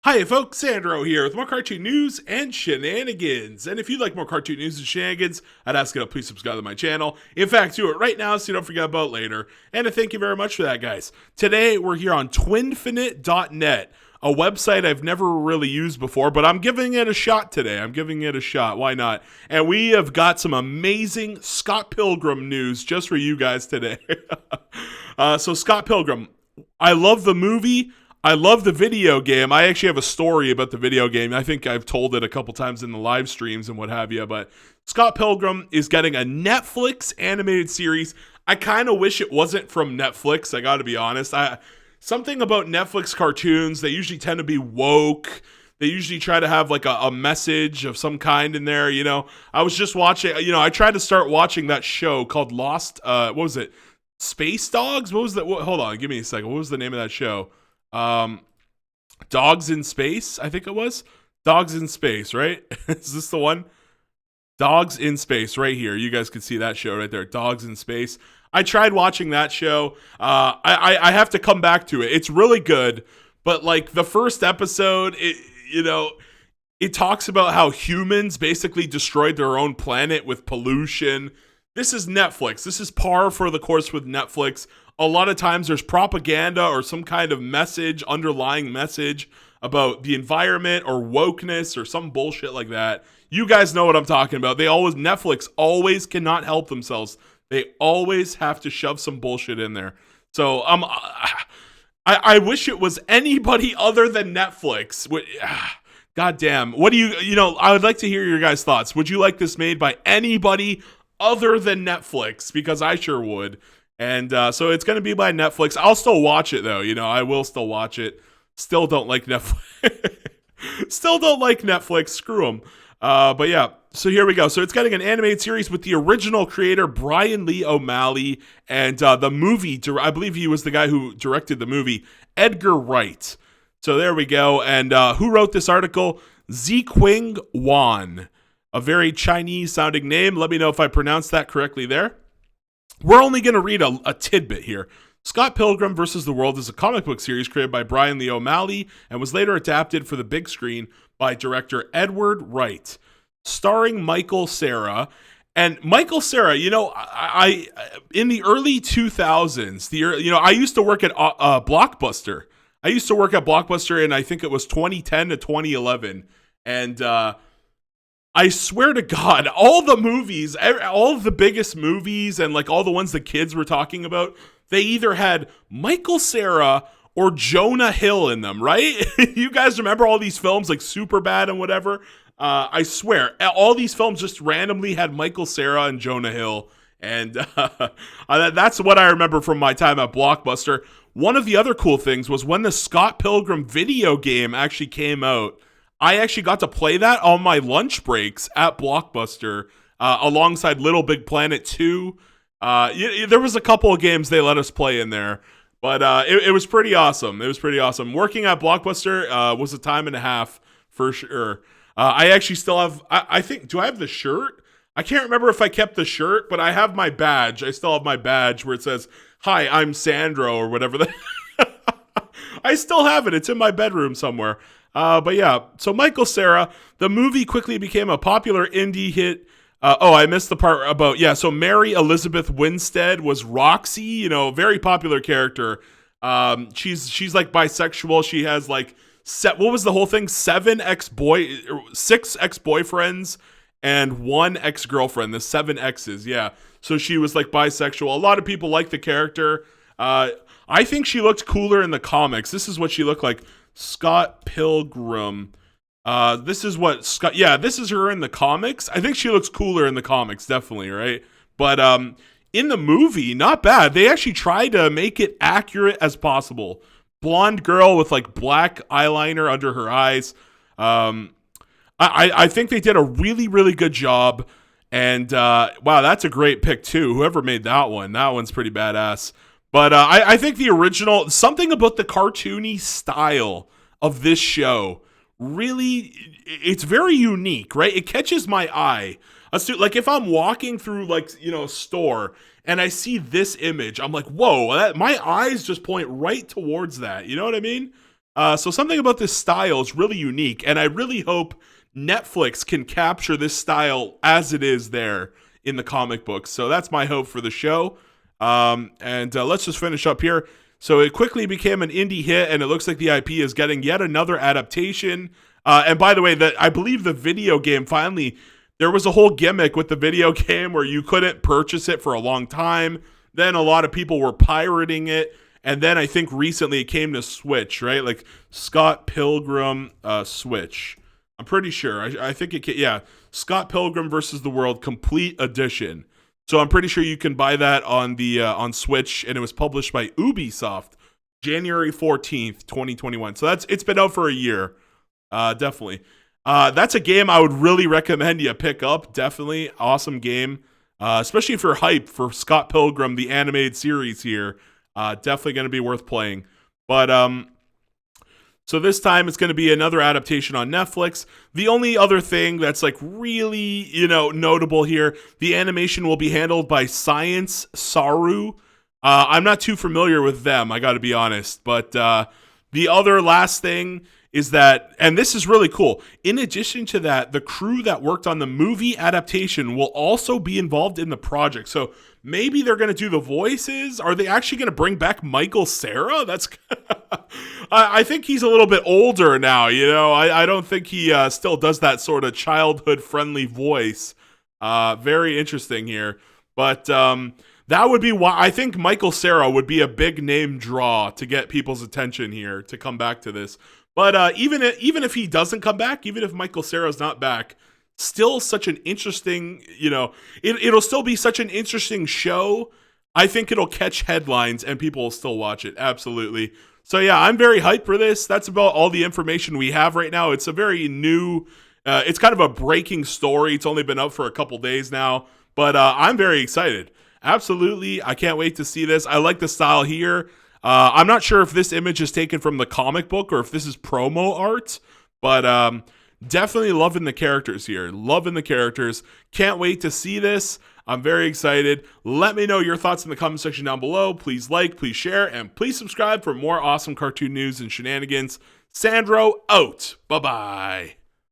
Hi folks, Sandro here with more cartoon news and shenanigans. And if you'd like more cartoon news and shenanigans, I'd ask you to please subscribe to my channel. In fact, do it right now so you don't forget about later. And I thank you very much for that, guys. Today, we're here on twinfinite.net, a website I've never really used before, but I'm giving it a shot today. I'm giving it a shot. Why not? And we have got some amazing Scott Pilgrim news just for you guys today. So Scott Pilgrim, I love the movie. I love the video game. I actually have a story about the video game. I think I've told it a couple times in the live streams and what have you. But Scott Pilgrim is getting a Netflix animated series. I kind of wish it wasn't from Netflix. I got to be honest. Something about Netflix cartoons, they usually tend to be woke. They usually try to have like a message of some kind in there. You know, I was just watching, I tried to start watching that show called Lost. What was it? Space Dogs? What was that? Hold on. Give me a second. What was the name of that show? Dogs in Space, I think it was. Dogs in Space, right? Is this the one? Dogs in Space, right here. You guys can see that show right there. Dogs in Space. I tried watching that show. I have to come back to it. It's really good, but like the first episode, it talks about how humans basically destroyed their own planet with pollution. This is Netflix. This is par for the course with Netflix. A lot of times there's propaganda or some kind of message, underlying message about the environment or wokeness or some bullshit like that. You guys know what I'm talking about. Netflix always cannot help themselves. They always have to shove some bullshit in there. So I wish it was anybody other than Netflix. God damn. What do I would like to hear your guys' thoughts. Would you like this made by anybody other than Netflix? Because I sure would. And so it's going to be by Netflix. I'll still watch it, though. I will still watch it. Still don't like Netflix. Still don't like Netflix. Screw them. But yeah, so here we go. So it's getting an animated series with the original creator, Brian Lee O'Malley, and the movie, I believe he was the guy who directed the movie, Edgar Wright. So there we go. And who wrote this article? Ziqing Wan. A very Chinese-sounding name. Let me know if I pronounced that correctly there. We're only going to read a tidbit here. Scott Pilgrim vs. the World is a comic book series created by Brian Lee O'Malley and was later adapted for the big screen by director Edward Wright, starring Michael Cera. And Michael Cera, I in the early 2000s, I used to work at Blockbuster. I used to work at Blockbuster, and I think it was 2010 to 2011. And I swear to God, all the movies, all of the biggest movies and like all the ones the kids were talking about, they either had Michael Cera or Jonah Hill in them, right? You guys remember all these films like Superbad and whatever? I swear, all these films just randomly had Michael Cera and Jonah Hill. And that's what I remember from my time at Blockbuster. One of the other cool things was when the Scott Pilgrim video game actually came out, I actually got to play that on my lunch breaks at Blockbuster alongside Little Big Planet 2. There was a couple of games they let us play in there, but it was pretty awesome. It was pretty awesome. Working at Blockbuster was a time and a half for sure. I actually still have, I think, do I have the shirt? I can't remember if I kept the shirt, but I have my badge. I still have my badge where it says, "Hi, I'm Sandro," or whatever. I still have it. It's in my bedroom somewhere. But yeah, so Michael Cera, the movie quickly became a popular indie hit. I missed the part about, so Mary Elizabeth Winstead was Roxy, very popular character. She's like bisexual. She has like, what was the whole thing? 6 ex-boyfriends and 1 ex-girlfriend, the 7 exes. Yeah. So she was like bisexual. A lot of people like the character. I think she looked cooler in the comics. This is what she looked like. Scott Pilgrim. This is what Scott. Yeah, this is her in the comics. I think she looks cooler in the comics, definitely, right? But in the movie, not bad. They actually tried to make it accurate as possible. Blonde girl with like black eyeliner under her eyes. I think they did a really, really good job. And wow, that's a great pick too. Whoever made that one's pretty badass. But I think the original, something about the cartoony style of this show, really, it's very unique, right? It catches my eye. Like if I'm walking through like, a store and I see this image, I'm like, whoa, my eyes just point right towards that. You know what I mean? So something about this style is really unique, and I really hope Netflix can capture this style as it is there in the comic books. So that's my hope for the show. And let's just finish up here. So it quickly became an indie hit, and it looks like the IP is getting yet another adaptation. And by the way, I believe the video game finally, there was a whole gimmick with the video game where you couldn't purchase it for a long time. Then a lot of people were pirating it. And then I think recently it came to Switch, right? Like Scott Pilgrim Switch. I'm pretty sure. I think it yeah. Scott Pilgrim versus the World Complete Edition. So I'm pretty sure you can buy that on the on Switch, and it was published by Ubisoft, January 14th, 2021. So it's been out for a year, definitely. That's a game I would really recommend you pick up. Definitely awesome game, especially if you're hyped for Scott Pilgrim, the animated series here. Definitely going to be worth playing. But so this time it's going to be another adaptation on Netflix. The only other thing that's like really, notable here, the animation will be handled by Science Saru. I'm not too familiar with them, I got to be honest. But the other last thing is that, and this is really cool, in addition to that, the crew that worked on the movie adaptation will also be involved in the project. So maybe they're going to do the voices. Are they actually going to bring back Michael Cera? That's I think he's a little bit older now, I don't think he still does that sort of childhood friendly voice. Very interesting here. But that would be why I think Michael Cera would be a big name draw to get people's attention here to come back to this. But even if he doesn't come back, even if Michael Cera's not back, still such an interesting, it'll still be such an interesting show. I think it'll catch headlines and people will still watch it. Absolutely. So yeah, I'm very hyped for this. That's about all the information we have right now. It's a very new, it's kind of a breaking story. It's only been up for a couple days now, but I'm very excited. Absolutely. I can't wait to see this. I like the style here. I'm not sure if this image is taken from the comic book or if this is promo art, but definitely loving the characters here. Loving the characters. Can't wait to see this. I'm very excited. Let me know your thoughts in the comment section down below. Please like, please share, and please subscribe for more awesome cartoon news and shenanigans. Sandro out. Bye-bye.